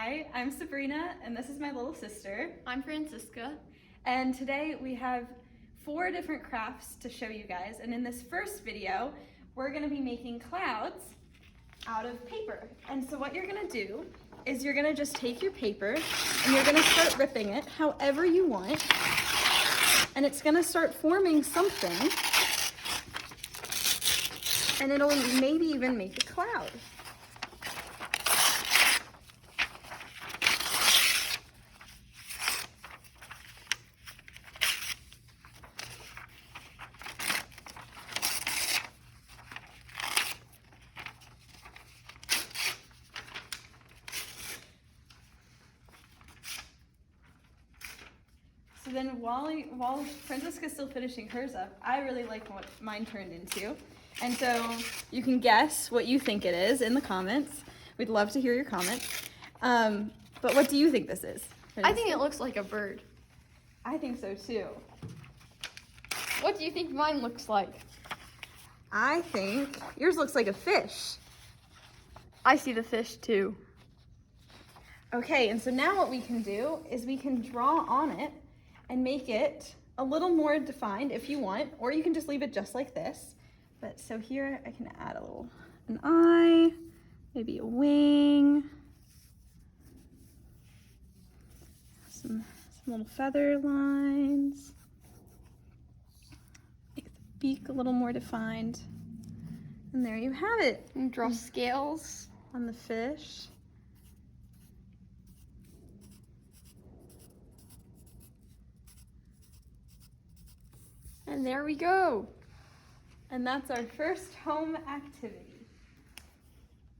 Hi, I'm Sabrina, and this is my little sister. I'm Francisca. And today we have 4 different crafts to show you guys. And in this first video, we're gonna be making clouds out of paper. And so what you're gonna do is you're gonna just take your paper and you're gonna start ripping it however you want. And it's gonna start forming something. And it'll maybe even make a cloud. So then while Francisca's still finishing hers up, I really like what mine turned into. And so you can guess what you think it is in the comments. We'd love to hear your comments. But what do you think this is? I think it looks like a bird. I think so too. What do you think mine looks like? I think yours looks like a fish. I see the fish too. Okay, and so now what we can do is we can draw on it and make it a little more defined if you want, or you can just leave it just like this. But so here I can add an eye, maybe a wing, some little feather lines, make the beak a little more defined. And there you have it. And draw scales on the fish. And there we go. And that's our first home activity.